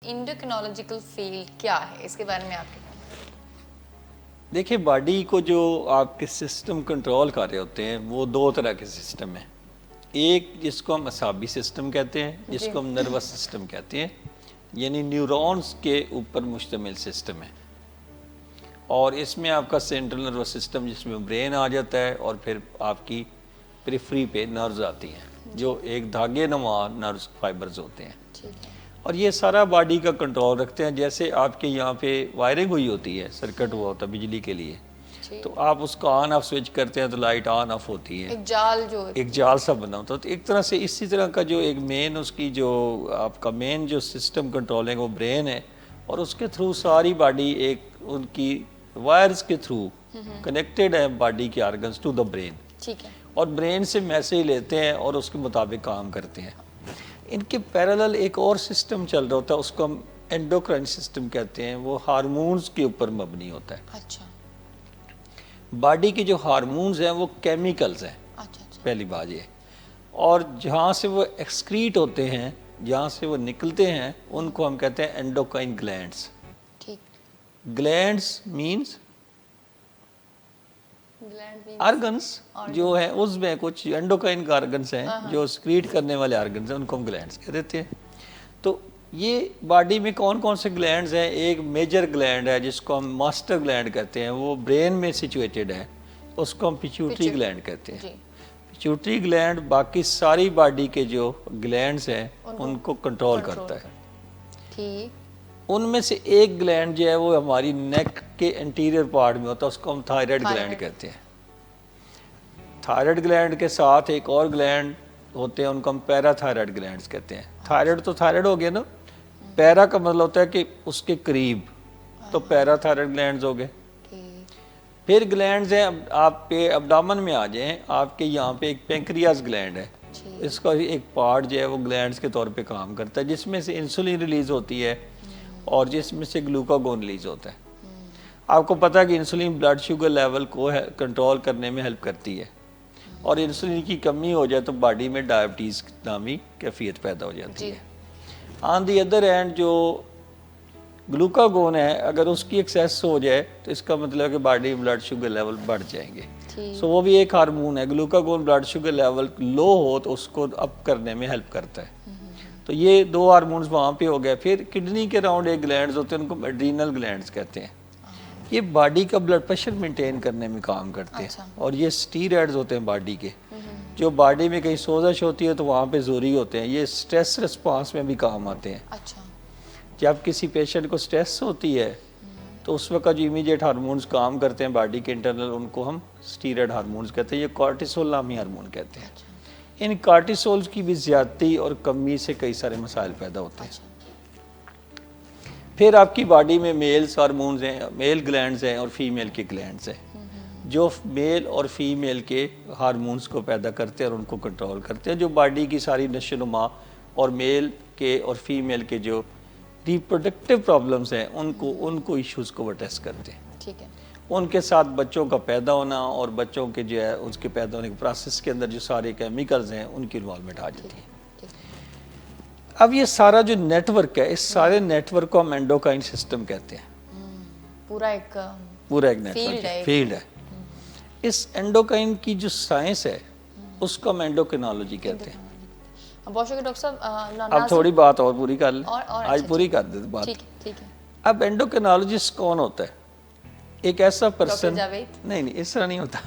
इंडोक्रिनोलॉजिकल field क्या है, इसके बारे में आपके देखिए, बॉडी को जो आपके सिस्टम कंट्रोल कर रहे होते हैं वो दो तरह के सिस्टम हैं। एक जिसको हम असाबी सिस्टम कहते हैं, जिसको हम नर्वस सिस्टम कहते हैं, यानी न्यूरॉन्स के ऊपर मुश्तमिल सिस्टम है। और इसमें आपका सेंट्रल नर्वस सिस्टम जिसमें ब्रेन आ जाता है और फिर आपकी पेरिफेरी पे नर्व्स आती हैं जो एक धागे नुमा नर्व्स फाइबर्स होते हैं। ठीक है। और ये सारा बॉडी का कंट्रोल रखते हैं। जैसे आपके यहाँ पे वायरिंग हुई होती है, सर्किट हुआ होता है बिजली के लिए, तो आप उसको ऑन ऑफ स्विच करते हैं तो लाइट ऑन ऑफ होती है। एक जाल सा बना होता है। तो एक तरह से इसी तरह का जो एक मेन उसकी जो आपका मेन जो सिस्टम कंट्रोलिंग वो ब्रेन है, और उसके थ्रू सारी बॉडी एक उनकी वायर्स के थ्रू कनेक्टेड है बॉडी के ऑर्गन्स टू द ब्रेन। ठीक है। और ब्रेन से मैसेज लेते हैं और उसके मुताबिक काम करते हैं। इनके पैरेलल एक और सिस्टम चल रहा होता है, उसको हम एंडोक्राइन सिस्टम कहते हैं। वो हार्मोन्स के ऊपर मबनी होता है। अच्छा। बॉडी के जो हार्मोन्स हैं वो केमिकल्स हैं। अच्छा। पहली बात ये। और जहाँ से वो एक्सक्रीट होते हैं, जहाँ से वो निकलते हैं, उनको हम कहते हैं एंडोक्राइन ग्लैंड्स। ठीक। ग्लैंड्स मीन्स ऑर्गन्स जो है, उसमें कुछ एंडोक्राइन ऑर्गन्स हैं जो स्क्रीट करने वाले ऑर्गन्स हैं, उनको हम ग्लैंड्स कह देते हैं। तो ये बॉडी में कौन कौन से ग्लैंड्स हैं? एक मेजर ग्लैंड है जिसको हम मास्टर ग्लैंड कहते हैं, वो ब्रेन में सिचुएटेड है, उसको हम पिट्यूटरी ग्लैंड कहते हैं। पिट्यूटरी ग्लैंड बाकी सारी बॉडी के जो ग्लैंड्स हैं उनको कंट्रोल करता है। ठीक। उनमें से एक ग्लैंड जो है वो हमारी नेक के इंटीरियर पार्ट में होता है, उसको हम थायराइड ग्लैंड कहते हैं। थायराइड ग्लैंड के साथ एक और ग्लैंड होते हैं, उनको हम पैराथायराइड ग्लैंड्स कहते हैं। थायराइड तो थायराइड हो गया ना, पैरा का मतलब होता है कि उसके करीब, तो पैराथायराइड ग्लैंड्स हो गए। फिर ग्लैंड्स हैं, आप पे अब्डामन में आ जाएं, आपके यहाँ पे एक पेंक्रियाज ग्लैंड है। इसका एक पार्ट जो है वो ग्लैंड्स के तौर पे काम करता है, जिसमें से इंसुलिन रिलीज होती है और जिसमें से ग्लूकागोन रिलीज होता है। आपको पता है कि इंसुलिन ब्लड शुगर लेवल को कंट्रोल करने में हेल्प करती है, और इंसुलिन की कमी हो जाए तो बॉडी में डायबिटीज़ नामी कैफियत पैदा हो जाती है। ऑन दी अदर एंड जो ग्लूकागोन है, अगर उसकी एक्सेस हो जाए तो इसका मतलब है कि बॉडी में ब्लड शुगर लेवल बढ़ जाएंगे। सो वो भी एक हार्मोन है। Glucagon blood sugar level low हो तो उसको अप करने में हेल्प करता है। तो ये दो हार्मोन्स वहाँ पे हो गए। फिर किडनी के राउंड एक ग्लैंड्स होते हैं, उनको एड्रीनल ग्लैंड्स कहते हैं। ये बॉडी का ब्लड प्रेशर मेंटेन करने में काम करते हैं। और ये स्टीरॉइड्स होते हैं बॉडी के, जो बॉडी में कहीं सोजश होती है तो वहाँ पे ज़रूरी होते हैं। ये स्ट्रेस रिस्पांस में भी काम आते हैं। अच्छा। जब किसी पेशेंट को स्ट्रेस होती है तो उस वक्त जो इमीडिएट हार्मोन्स काम करते हैं बॉडी के इंटरनल, उनको हम स्टीरॉइड हार्मोन्स कहते हैं। ये कॉर्टिसोल नामी हार्मोन कहते हैं। इन कॉर्टिसोल्स की भी ज़्यादती और कमी से कई सारे मसाइल पैदा होते हैं। फिर आपकी बॉडी में मेल्स हार्मोन्स हैं, मेल ग्लैंड्स हैं और फीमेल के ग्लैंड्स हैं, जो मेल और फीमेल के हार्मोन्स को पैदा करते हैं और उनको कंट्रोल करते हैं, जो बॉडी की सारी नशोनुमा और मेल के और फीमेल के जो रिप्रोडक्टिव प्रॉब्लम्स हैं उनको इश्यूज़ को अड्रेस करते हैं। ठीक है। उनके साथ बच्चों का पैदा होना और बच्चों के जो है उसके पैदा होने के प्रोसेस के अंदर जो सारे केमिकल्स हैं उनकी इन्वॉल्वमेंट आ जाती है। अब ये सारा जो नेटवर्क है, इस सारे नेटवर्क को हम एंडोक्राइन सिस्टम कहते हैं। पूरा एक नेटवर्क फील्ड है। इस एंडोक्राइन की जो साइंस है उसको हम एंडोक्रिनोलॉजी कहते हैं। बहुत शुक्रिया डॉक्टर साहब। अब थोड़ी बात और पूरी कर लें, आज पूरी कर देते बात। ठीक है। अब एंडोक्रिनोलॉजिस्ट कौन होता है? एक ऐसा पर्सन, नहीं इस तरह नहीं होता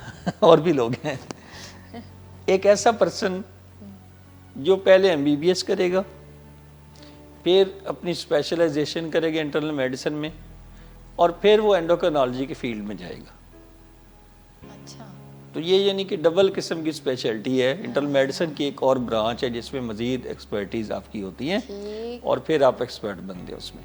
और भी लोग हैं। एक ऐसा पर्सन जो पहले MBBS करेगा, फिर अपनी स्पेशलाइजेशन करेगा इंटरनल मेडिसिन में, और फिर वो एंडोक्रिनोलॉजी के फील्ड में जाएगा। अच्छा। तो ये यानी कि डबल किस्म की स्पेशलिटी है। इंटरनल मेडिसिन की एक और ब्रांच है जिसमें मजीद एक्सपर्टीज आपकी होती है, और फिर आप एक्सपर्ट बनते हो उसमें।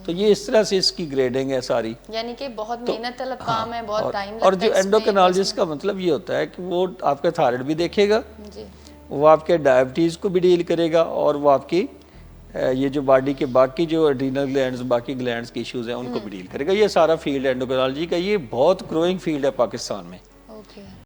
तो ये इस तरह से इसकी ग्रेडिंग है सारी, यानी कि बहुत मेहनत तलब काम है, बहुत टाइम लगता है। और जो एंडोक्रिनोलॉजिस्ट का मतलब ये होता है कि वो आपका थायराइड भी देखेगा, वो आपके डायबिटीज़ को भी डील करेगा, और वो आपकी ये जो बॉडी के बाकी जो एड्रीनल ग्लैंड्स, बाकी ग्लैंड्स के इश्यूज हैं उनको भी डील करेगा। ये सारा फील्ड एंडोक्रिनोलॉजी का, ये बहुत ग्रोइंग फील्ड है पाकिस्तान में।